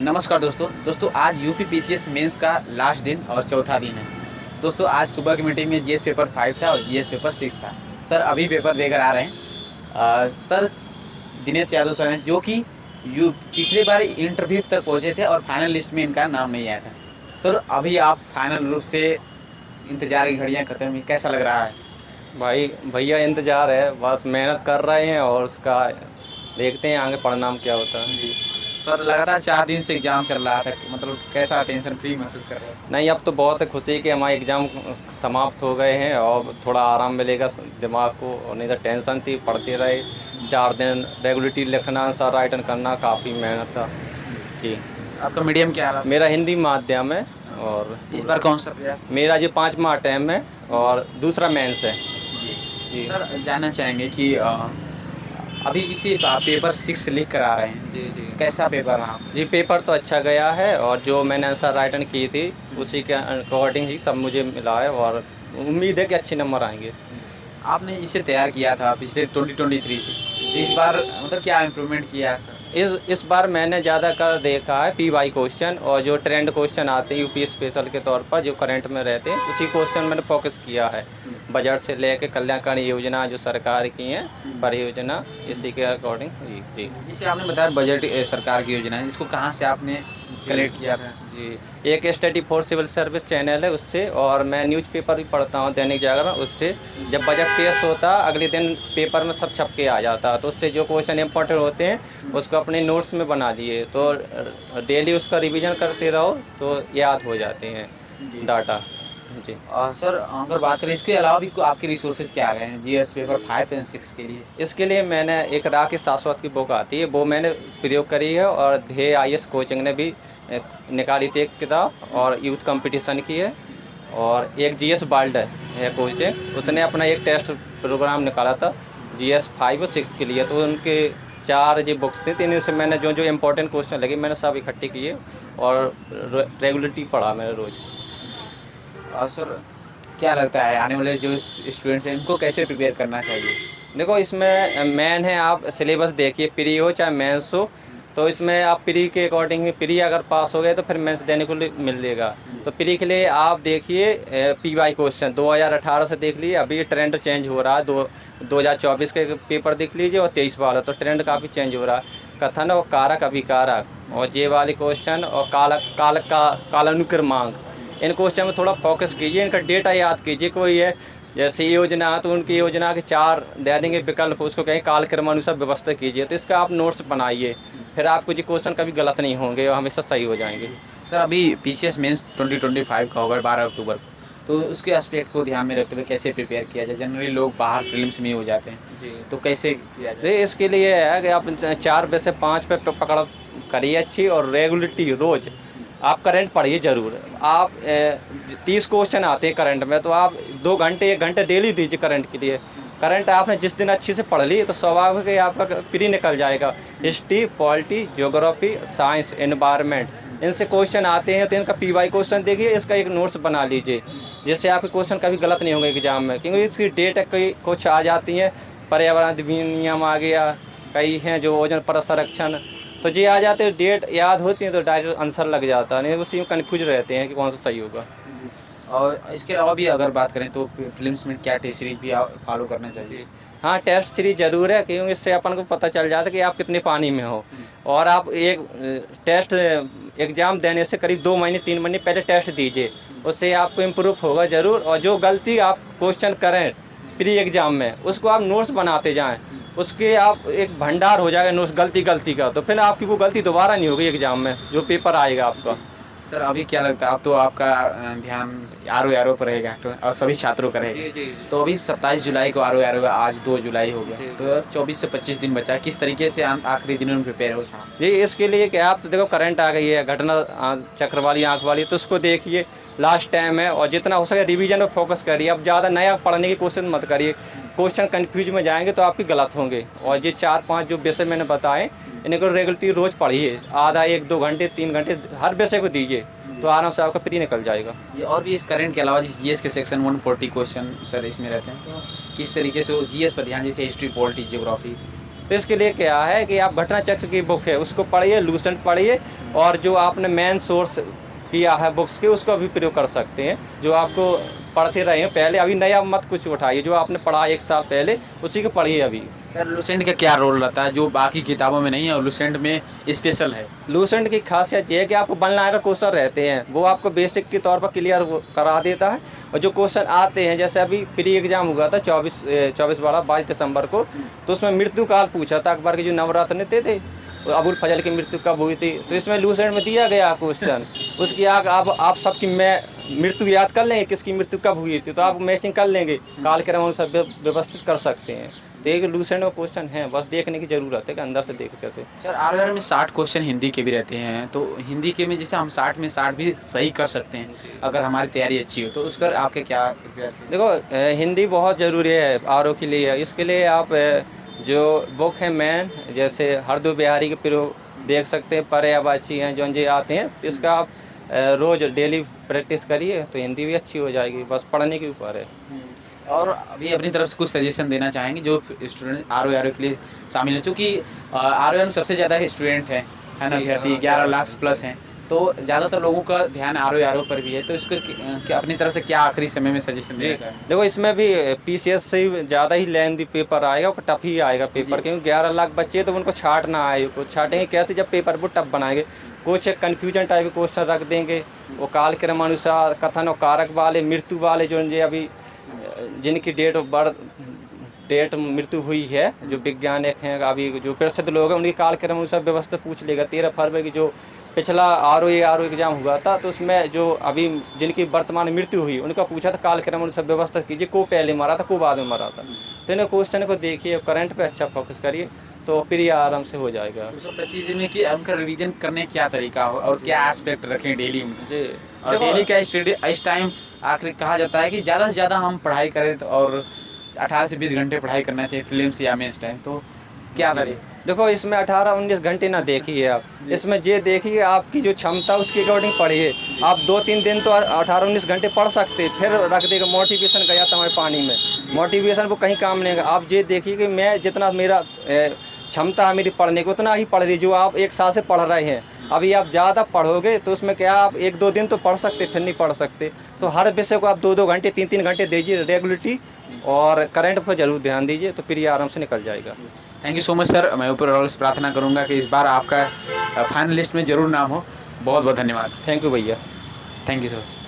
नमस्कार दोस्तों आज यूपी पीसीएस मेंस का लास्ट दिन और चौथा दिन है। दोस्तों आज सुबह की मीटिंग में जीएस पेपर 5 था और जीएस पेपर 6 था। सर अभी पेपर देकर आ रहे हैं। सर दिनेश यादव सर हैं जो कि पिछले बार इंटरव्यू तक पहुंचे थे और फाइनल लिस्ट में इनका नाम नहीं आया था। सर अभी आप फाइनल रूप से इंतजार की घड़ियाँ खत्म हुई, कैसा लग रहा है? भाई भैया इंतज़ार है, बस मेहनत कर रहे हैं और उसका देखते हैं आगे परिणाम क्या होता है। जी सर लगातार 4 दिन से एग्जाम चल रहा था, मतलब कैसा टेंशन फ्री महसूस कर रहे हैं? नहीं, अब तो बहुत खुशी कि हमारे एग्ज़ाम समाप्त हो गए हैं और थोड़ा आराम मिलेगा दिमाग को, और नहीं तो टेंशन थी, पढ़ते रहे 4 दिन रेगुलरिटी लिखना, आंसर राइटन करना, काफ़ी मेहनत था। जी आपका मीडियम क्या रहा? मेरा हिंदी माध्यम है और इस बार कौन सा प्रयास? मेरा जी 5वां अटैम्प्ट है और दूसरा मेंस है। जी सर जानना चाहेंगे कि अभी जिसे आप पेपर 6 लिख कर आ रहे हैं, जी कैसा पेपर रहा? जी पेपर तो अच्छा गया है और जो मैंने आंसर राइटन की थी उसी के अकॉर्डिंग ही सब मुझे मिला है और उम्मीद है कि अच्छे नंबर आएंगे। आपने जिसे तैयार किया था पिछले 2023 से, तो इस बार मतलब क्या इम्प्रूवमेंट किया है? इस बार मैंने ज़्यादातर देखा है पीवाई क्वेश्चन और जो ट्रेंड क्वेश्चन आते हैं यूपी स्पेशल के तौर पर जो करंट में रहते हैं उसी क्वेश्चन मैंने फोकस किया है। बजट से लेकर कल्याणकारी योजना जो सरकार की हैं परियोजना, इसी के अकॉर्डिंग। जी जिसे आपने बताया बजट सरकार की योजना है, इसको कहाँ से आपने कलेक्ट किया था? जी एक study for civil service channel है उससे, और मैं न्यूज़पेपर भी पढ़ता हूँ दैनिक जागरण, उससे जब बजट पेश होता अगले दिन पेपर में सब छप के आ जाता, तो उससे जो क्वेश्चन इंपॉर्टेंट होते हैं उसको अपने नोट्स में बना दिए, तो डेली उसका रिवीजन करते रहो तो याद हो जाते हैं डाटा। जी सर अगर बात करें इसके अलावा भी आपके रिसोर्सेज क्या रहे हैं जीएस पेपर 5 और 6 के लिए? इसके लिए मैंने एक राकेश शाश्वत की बुक आती है वो मैंने प्रयोग करी है, और ध्येय आईएएस कोचिंग ने भी निकाली थी एक किताब और यूथ कंपटीशन की है, और एक जीएस बाल्ड है कोचिंग, उसने अपना एक टेस्ट प्रोग्राम निकाला था जीएस 5 और 6 के लिए, तो उनके 4 जो बुक्स थे, तीन से मैंने जो जो इम्पोर्टेंट क्वेश्चन लगे मैंने सब इकट्ठे किए और रेगुलरिटी पढ़ा मैंने रोज़। और सर क्या लगता है आने वाले जो स्टूडेंट्स हैं इनको कैसे प्रिपेयर करना चाहिए? देखो इसमें मेन है, आप सिलेबस देखिए, प्री हो चाहे मेंस हो, तो इसमें आप प्री के अकॉर्डिंग ही, प्री अगर पास हो गए तो फिर मेंस देने को मिलेगा। तो प्री के लिए आप देखिए पीवाई क्वेश्चन 2018 से देख लीजिए, अभी ट्रेंड चेंज हो रहा है, 2024 के पेपर देख लीजिए और 23 वाला, तो ट्रेंड काफ़ी चेंज हो रहा है। कथन और कारक अभिकारक और जे वाले क्वेश्चन और कालानुक्रमांक, इन क्वेश्चन में थोड़ा फोकस कीजिए, इनका डेटा याद कीजिए। कोई है जैसे योजना, तो उनकी योजना के 4 दे देंगे विकल्प, उसको कहें कालक्रमानुसार व्यवस्था कीजिए, तो इसका आप नोट्स बनाइए, फिर आपको जो क्वेश्चन कभी गलत नहीं होंगे और हमेशा सही हो जाएंगे। सर अभी पीसीएस मेंस 2025 का होगा 12 अक्टूबर को, तो उसके एस्पेक्ट को ध्यान में रखते हुए कैसे प्रिपेयर किया जाए? जनरली लोग बाहर प्रीलिम्स में हो जाते हैं जी तो कैसे किया जाए? इसके लिए है कि आप 4 में से 5 पे पकड़ करिए अच्छी, और रेगुलरिटी रोज़ आप करंट पढ़िए ज़रूर। आप 30 क्वेश्चन आते हैं करंट में, तो आप 2 घंटे 1 घंटे डेली दीजिए करंट के लिए। करंट आपने जिस दिन अच्छे से पढ़ ली तो स्वाभाविक है आपका प्री निकल जाएगा। History, polity, geography, science, environment, इनसे क्वेश्चन आते हैं, तो इनका पीवाई क्वेश्चन देखिए, इसका एक नोट्स बना लीजिए, जिससे आपके क्वेश्चन कभी गलत नहीं होंगे एग्जाम में, क्योंकि इसकी डेट कई कुछ आ जाती हैं, पर्यावरण अधिनियम आ गया, कई हैं जो ओजोन परत संरक्षण, तो ये आ जाते हैं, डेट याद होती है तो डायरेक्ट आंसर लग जाता है, नहीं उसी में कन्फ्यूज रहते हैं कि कौन सा सही होगा। और इसके अलावा भी अगर बात करें तो फिल्म्स में क्या टेस्ट सीरीज भी फॉलो करना चाहिए? हाँ, टेस्ट सीरीज ज़रूर है, क्योंकि इससे अपन को पता चल जाता है कि आप कितने पानी में हो, और आप एक टेस्ट एग्ज़ाम देने से करीब 2 महीने 3 महीने पहले टेस्ट दीजिए, उससे आपको इम्प्रूव होगा ज़रूर। और जो गलती आप क्वेश्चन करें प्री एग्ज़ाम में, उसको आप नोट्स बनाते जाएँ, उसके आप एक भंडार हो जाएगा नोट्स गलती का, तो फिर आपकी वो गलती दोबारा नहीं होगी एग्ज़ाम में जो पेपर आएगा आपका। सर अभी क्या लगता है, अब तो आपका ध्यान आर पर रहेगा और सभी छात्रों का रहेगा? जी तो अभी 27 जुलाई को आर आज 2 जुलाई हो गया, तो 24 से 25 दिन बचा, किस तरीके से आखिरी दिनों में प्रिपेयर हो साहब? जी इसके लिए कि आप तो देखो करंट आ गई है, घटना चक्र वाली आँख वाली, तो उसको देखिए, लास्ट टाइम है, और जितना हो सके रिवीजन में फोकस करिए। अब ज़्यादा नया पढ़ने की कोशिश मत करिए, क्वेश्चन कंफ्यूज में जाएंगे तो आपकी गलत होंगे। और ये 4-5 जो विषय मैंने बताए इनको रेगुलरली रोज़ पढ़िए, आधा 1-2 घंटे 3 घंटे हर विषय को दीजिए, तो आराम से आपका प्री निकल जाएगा। ये और भी इस करंट के अलावा जिस जीएस के सेक्शन 140 क्वेश्चन सर इसमें रहते हैं, तो किस तरीके से जीएस पर ध्यान, जैसे हिस्ट्री, पॉलिटी, ज्योग्राफी? तो इसके लिए क्या है कि आप घटना चक्र की बुक है उसको पढ़िए, लूसेंट पढ़िए, और जो आपने मेन सोर्स किया है बुक्स के उसका भी प्रयोग कर सकते हैं। जो आपको पढ़ते रहे हैं पहले, अभी नया मत कुछ उठाइए, जो आपने पढ़ा 1 साल पहले उसी को पढ़िए अभी। सर लुसेंट का क्या रोल रहता है जो बाकी किताबों में नहीं है और लुसेंट में स्पेशल है? लूसेंट की खासियत ये है कि आपको वन लाइनर क्वेश्चन रहते हैं, वो आपको बेसिक के तौर पर क्लियर करा देता है। और जो क्वेश्चन आते हैं, जैसे अभी प्री एग्जाम हुआ था 22 दिसंबर को, तो उसमें मृत्यु काल पूछा था, अकबर के जो नवरत्न थे अबुल फजल की मृत्यु कब हुई थी, तो इसमें लूसेंट में दिया गया क्वेश्चन। उसकी आप सबकी मृत्यु याद कर लेंगे, किसकी मृत्यु कब हुई थी, तो आप मैचिंग कर लेंगे, काल क्रम अनुसार व्यवस्थित कर सकते हैं। तो एक लूसेंट में क्वेश्चन है, बस देखने की जरूरत है कि अंदर से देख कैसे। सर आर में 60 क्वेश्चन हिंदी के भी रहते हैं, तो हिंदी के में जैसे हम 60 में 60 भी सही कर सकते हैं अगर हमारी तैयारी अच्छी हो, तो उस पर आपके क्या? देखो हिंदी बहुत ज़रूरी है आर के लिए। इसके लिए आप जो बुक है मैन, जैसे हरदो बिहारी के प्रयोग देख सकते हैं, परे अबाची हैं जो आते हैं, इसका आप रोज़ डेली प्रैक्टिस करिए तो हिंदी भी अच्छी हो जाएगी, बस पढ़ने के ऊपर है। और अभी अपनी तरफ से कुछ सजेशन देना चाहेंगे जो स्टूडेंट आर के लिए शामिल है, क्योंकि आर में सबसे ज़्यादा स्टूडेंट है ना अभ्यर्थी, 11 लाख प्लस हैं, तो ज़्यादातर लोगों का ध्यान आर पर भी है, तो इसको अपनी तरफ से क्या आखिरी समय में सजेशन देना चाहेंगे? देखो इसमें भी पीसीएस से ज़्यादा ही लेंथी पेपर आएगा, वो टफ ही आएगा पेपर, क्योंकि 11 लाख बच्चे तो उनको छाटना आए, वो छाटेंगे कैसे जब पेपर वो टफ बनाएंगे। कुछ कन्फ्यूजन टाइप के क्वेश्चन रख देंगे, वो काल क्रमानुसार, कथन और कारक वाले, मृत्यु वाले, जो अभी जिनकी डेट ऑफ बर्थ मृत्यु हुई है, जो वैज्ञानिक हैं अभी जो प्रसिद्ध लोग हैं, उनकी काल क्रम अनुसार व्यवस्था पूछ लेगा। 13 फरवरी की जो पिछला आर एग्जाम हुआ था, तो उसमें जो अभी जिनकी वर्तमान मृत्यु हुई उनका पूछा था काल क्रम अनुसार व्यवस्था कीजिए, को पहले मरा था, को बाद में मरा था। तो इन क्वेश्चन को देखिए, करंट पे अच्छा फोकस करिए, तो फिर ये आराम से हो जाएगा। तो सब चीज़ में कि उनका रिवीजन करने क्या तरीका हो और क्या एस्पेक्ट रखें डेली में जी, और डेली का स्टडी इस टाइम आखिर कहा जाता है कि ज़्यादा से ज़्यादा हम पढ़ाई करें, तो और 18 से 20 घंटे पढ़ाई करना चाहिए फिल्म या मेंस टाइम, तो क्या करें? देखो इसमें 18-19 घंटे ना देखिए आप, इसमें ये देखिए आपकी जो क्षमता उसके अकॉर्डिंग पढ़िए। आप 2-3 दिन तो 18-19 घंटे पढ़ सकते, फिर रख देगा, मोटिवेशन गया तुम्हारे पानी में, मोटिवेशन वो कहीं काम नहीं आएगा। आप ये देखिए कि मैं जितना मेरा क्षमता है मेरी पढ़ने की, उतना ही पढ़ रही, जो आप 1 साल से पढ़ रहे हैं। अभी आप ज़्यादा पढ़ोगे तो उसमें क्या, आप 1-2 दिन तो पढ़ सकते, फिर नहीं पढ़ सकते। तो हर विषय को आप 2-2 घंटे 3-3 घंटे दीजिए रेगुलरिटी, और करंट पर जरूर ध्यान दीजिए, तो फिर ये आराम से निकल जाएगा। Thank you so much sir. मैं ऊपर और से प्रार्थना करूंगा कि इस बार आपका फाइनल लिस्ट में ज़रूर नाम हो। बहुत बहुत धन्यवाद। थैंक यू भैया। Thank you sir.